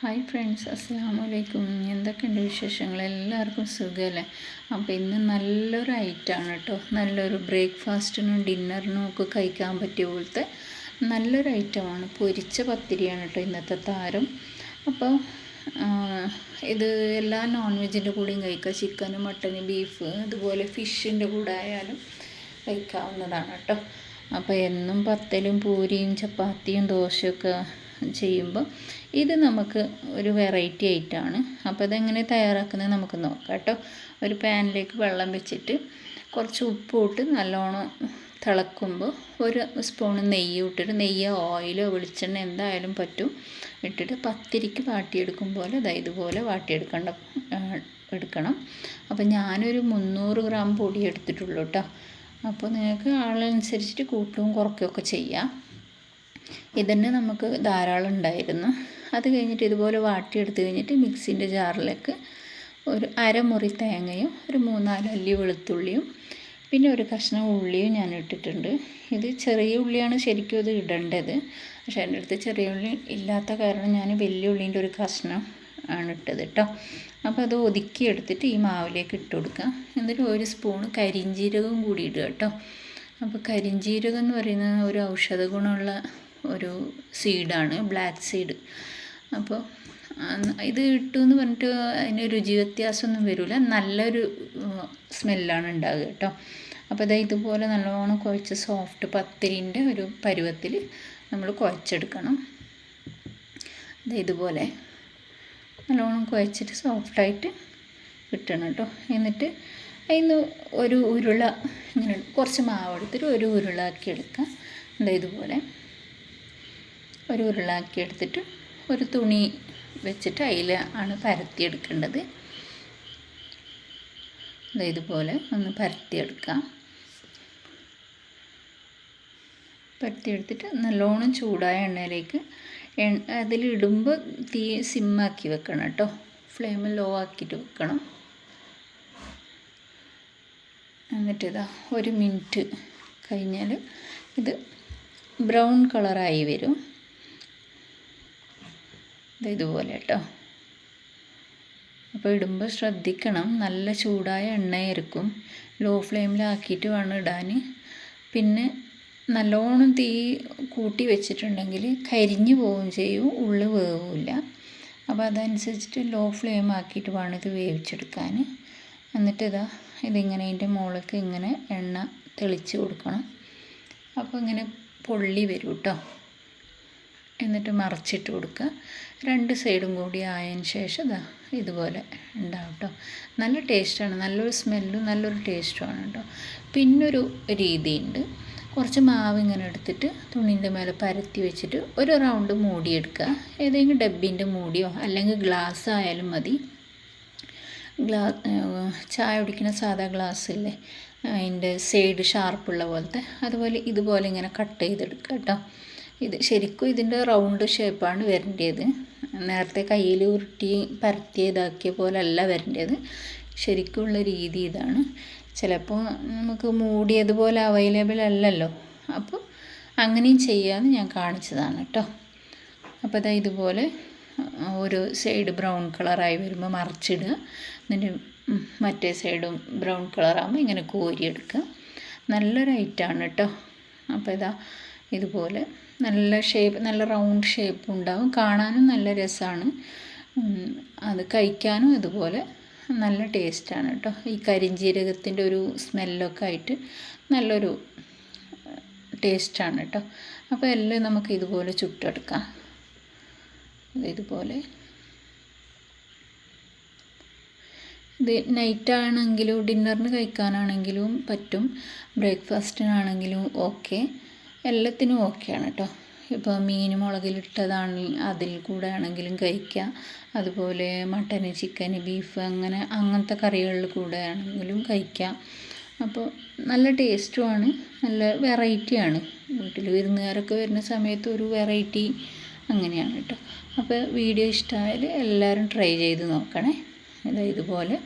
Hi friends, അസ്സലാമലൈക്കും. എന്തൊക്കെയുണ്ട് വിശേഷങ്ങൾ? എല്ലാവർക്കും സുഖമല്ലേ? അപ്പോൾ ഇന്ന് നല്ലൊരു ഐറ്റമാണ് കേട്ടോ. നല്ലൊരു ബ്രേക്ക്ഫാസ്റ്റിനും ഡിന്നറിനും ഒക്കെ കഴിക്കാൻ പറ്റിയ പോലത്തെ നല്ലൊരു ഐറ്റമാണ്. പൊരിച്ച പത്തിരിയാണ് കേട്ടോ ഇന്നത്തെ താരം. അപ്പോൾ ഇത് എല്ലാ നോൺ വെജിൻ്റെ കൂടെയും കഴിക്കാം. ചിക്കന്, മട്ടന്, ബീഫ്, അതുപോലെ ഫിഷിൻ്റെ കൂടെ ആയാലും കഴിക്കാവുന്നതാണ് കേട്ടോ. അപ്പോൾ എന്നും പത്തലും പൂരിയും ചപ്പാത്തിയും ദോശയൊക്കെ ചെയ്യുമ്പോൾ ഇത് നമുക്ക് ഒരു വെറൈറ്റി ആയിട്ടാണ്. അപ്പോൾ അതെങ്ങനെ തയ്യാറാക്കുന്നത് നമുക്ക് നോക്കാം കേട്ടോ. ഒരു പാനിലേക്ക് വെള്ളം വെച്ചിട്ട് കുറച്ച് ഉപ്പ് ഇട്ട് നല്ലോണം തിളക്കുമ്പോൾ ഒരു സ്പൂൺ നെയ്യ് ഇട്ടിട്ട്, നെയ്യോ ഓയിലോ വെളിച്ചെണ്ണ എന്തായാലും പറ്റും, ഇട്ടിട്ട് പത്തിരിക്ക് വാട്ടിയെടുക്കും പോലെ ഇതുപോലെ എടുക്കണം. അപ്പോൾ ഞാനൊരു 300 ഗ്രാം പൊടി എടുത്തിട്ടുള്ളൂ കേട്ടോ. അപ്പോൾ നിങ്ങൾക്ക് ആളനുസരിച്ചിട്ട് കൂട്ടുകയും കുറയ്ക്കുകയൊക്കെ ചെയ്യാം. ഇതന്നെ നമുക്ക് ധാരാളം ഉണ്ടായിരുന്നു. അത് കഴിഞ്ഞിട്ട് ഇതുപോലെ വാട്ടിയെടുത്ത് കഴിഞ്ഞിട്ട് മിക്സിൻ്റെ ജാറിലേക്ക് ഒരു അരമുറി തേങ്ങയും ഒരു 3-4 അല്ലി വെളുത്തുള്ളിയും പിന്നെ ഒരു കഷ്ണം ഉള്ളിയും ഞാൻ ഇട്ടിട്ടുണ്ട്. ഇത് ചെറിയ ഉള്ളിയാണ് ശരിക്കും ഇത് ഇടേണ്ടത്, പക്ഷേ എൻ്റെ അടുത്ത് ചെറിയ ഉള്ളി ഇല്ലാത്ത കാരണം ഞാൻ വലിയ ഉള്ളീൻ്റെ ഒരു കഷ്ണം ആണ് ഇട്ടത് കേട്ടോ. അപ്പോൾ അത് ഒതുക്കി എടുത്തിട്ട് ഈ മാവിലേക്ക് ഇട്ട് കൊടുക്കുക. എന്നിട്ട് ഒരു സ്പൂൺ കരിഞ്ജീരകവും കൂടി ഇടുക കേട്ടോ. അപ്പോൾ കരിഞ്ജീരകം എന്ന് പറയുന്നത് ഒരു ഔഷധ ഗുണമുള്ള ഒരു സീഡാണ്, ബ്ലാക്ക് സീഡ്. അപ്പോൾ ഇത് ഇട്ടു എന്ന് പറഞ്ഞിട്ട് അതിന് രുചി വ്യത്യാസമൊന്നും വരില്ല, നല്ലൊരു സ്മെല്ലാണ് ഉണ്ടാകുക കേട്ടോ. അപ്പോൾ ഇതുപോലെ നല്ലോണം കുഴച്ച് സോഫ്റ്റ് പത്തിരിൻ്റെ ഒരു പരുവത്തിൽ നമ്മൾ കുഴച്ചെടുക്കണം. ഇതുപോലെ നല്ലോണം കുഴച്ചിട്ട് സോഫ്റ്റായിട്ട് കിട്ടണം കേട്ടോ. എന്നിട്ട് അതിന് ഒരു ഉരുള ഇങ്ങനെ കുറച്ച് മാവ് എടുത്തിട്ട് ഒരു ഉരുളാക്കി എടുക്കുക. ഇതുപോലെ ഒരു ഉരുളാക്കി എടുത്തിട്ട് ഒരു തുണി വെച്ചിട്ട് അതിൽ ആണ് പരത്തിയെടുക്കേണ്ടത്. ഇതുപോലെ ഒന്ന് പരത്തിയെടുക്കാം. പരത്തിയെടുത്തിട്ട് നല്ലോണം ചൂടായ എണ്ണയിലേക്ക് അതിലിടുമ്പോൾ തീ സിമ്മാക്കി വെക്കണം കേട്ടോ. ഫ്ലെയിം ലോ ആക്കിയിട്ട് വെക്കണം. എന്നിട്ടിതാ 1 മിനിറ്റ് കഴിഞ്ഞാൽ ഇത് ബ്രൗൺ കളറായി വരും. ഇതുപോലെ കേട്ടോ. അപ്പോൾ ഇടുമ്പോൾ ശ്രദ്ധിക്കണം, നല്ല ചൂടായ എണ്ണയായിരിക്കും. ലോ ഫ്ലെയിമിലാക്കിയിട്ട് വേണം ഇടാൻ. പിന്നെ നല്ലോണം തീ കൂട്ടി വെച്ചിട്ടുണ്ടെങ്കിൽ കരിഞ്ഞു പോവുകയും ചെയ്യും, ഉള്ളു വേവില്ല. അപ്പോൾ അതനുസരിച്ചിട്ട് ലോ ഫ്ലെയിം ആക്കിയിട്ട് വേണം ഇത് വേവിച്ചെടുക്കാൻ. എന്നിട്ട് ഇതിങ്ങനെ ഇതിൻ്റെ മുകളിലേക്ക് ഇങ്ങനെ എണ്ണ തെളിച്ച് കൊടുക്കണം. അപ്പോൾ ഇങ്ങനെ പൊള്ളി വരും കേട്ടോ. എന്നിട്ട് മറിച്ചിട്ട് കൊടുക്കുക. 2 സൈഡും കൂടി ആയതിന് ശേഷം ഇതുപോലെ ഉണ്ടാവും കേട്ടോ. നല്ല ടേസ്റ്റാണ്, നല്ലൊരു സ്മെല്ലും നല്ലൊരു ടേസ്റ്റുമാണ് കേട്ടോ. പിന്നൊരു രീതിയുണ്ട്. കുറച്ച് മാവ് ഇങ്ങനെ എടുത്തിട്ട് തുണീൻ്റെ മേലെ പരത്തി വെച്ചിട്ട് ഒരു റൗണ്ട് മൂടിയെടുക്കുക. ഏതെങ്കിലും ഡബ്ബിൻ്റെ മൂടിയോ അല്ലെങ്കിൽ ഗ്ലാസ് ആയാലും മതി. ചായ കുടിക്കുന്ന സാധാ ഗ്ലാസ്സില്ലേ, അതിൻ്റെ സൈഡ് ഷാർപ്പുള്ള പോലത്തെ, അതുപോലെ ഇതുപോലെ ഇങ്ങനെ കട്ട് ചെയ്തെടുക്കുക കേട്ടോ. ഇത് ശരിക്കും ഇതിൻ്റെ റൗണ്ട് ഷേപ്പാണ് വരേണ്ടത്. നേരത്തെ കയ്യിൽ ഉരുട്ടി പരത്തിയതാക്കിയ പോലെ അല്ല വരേണ്ടത്. ശരിക്കുമുള്ള രീതി ഇതാണ്. ചിലപ്പോൾ നമുക്ക് മൂടിയതുപോലെ അവൈലബിൾ അല്ലല്ലോ, അപ്പോൾ അങ്ങനെയും ചെയ്യാമെന്ന് ഞാൻ കാണിച്ചതാണ് കേട്ടോ. അപ്പോൾ ഇതുപോലെ ഒരു സൈഡ് ബ്രൗൺ കളറായി വരുമ്പോൾ മറിച്ചിടുക. എന്നിട്ട് മറ്റേ സൈഡും ബ്രൗൺ കളറാകുമ്പോൾ ഇങ്ങനെ കോരിയെടുക്കുക. നല്ലൊരു ഐറ്റമാണ് കേട്ടോ. അപ്പോൾ ഇതുപോലെ നല്ല ഷേപ്പ്, നല്ല റൗണ്ട് ഷേപ്പ് ഉണ്ടാവും. കാണാനും നല്ല രസമാണ്, അത് കഴിക്കാനും ഇതുപോലെ നല്ല ടേസ്റ്റാണ് കേട്ടോ. ഈ കരിഞ്ജീരകത്തിൻ്റെ ഒരു സ്മെല്ലൊക്കെ ആയിട്ട് നല്ലൊരു ടേസ്റ്റാണ് കേട്ടോ. അപ്പോൾ എല്ലാം നമുക്ക് ഇതുപോലെ ചുട്ടെടുക്കാം. ഇതുപോലെ ഇത് നൈറ്റാണെങ്കിലും ഡിന്നറിന് കഴിക്കാനാണെങ്കിലും പറ്റും, ബ്രേക്ക്ഫാസ്റ്റിനാണെങ്കിലും ഓക്കെ, എല്ലാത്തിനും ഓക്കെയാണ് കേട്ടോ. ഇപ്പോൾ മീൻ മുളകിലിട്ടതാണ് അതിൽ കൂടെ ആണെങ്കിലും കഴിക്കാം. അതുപോലെ മട്ടന്, ചിക്കന്, ബീഫ് അങ്ങനത്തെ കറികളിൽ കൂടെ ആണെങ്കിലും കഴിക്കാം. അപ്പോൾ നല്ല ടേസ്റ്റുമാണ്, നല്ല വെറൈറ്റിയാണ്. വീട്ടിൽ വിരുന്നുകാരൊക്കെ വരുന്ന സമയത്ത് ഒരു വെറൈറ്റി അങ്ങനെയാണ് കേട്ടോ. അപ്പോൾ വീഡിയോ ഇഷ്ടമായാൽ എല്ലാവരും ട്രൈ ചെയ്ത് നോക്കണേ. ഇതുപോലെ.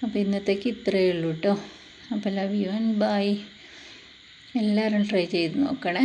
അപ്പോൾ ഇന്നത്തേക്ക് ഇത്രയേ ഉള്ളൂ കേട്ടോ. അപ്പോൾ ലവ് യു ആൻഡ് ബൈ. എല്ലാവരും ട്രൈ ചെയ്ത് നോക്കണേ.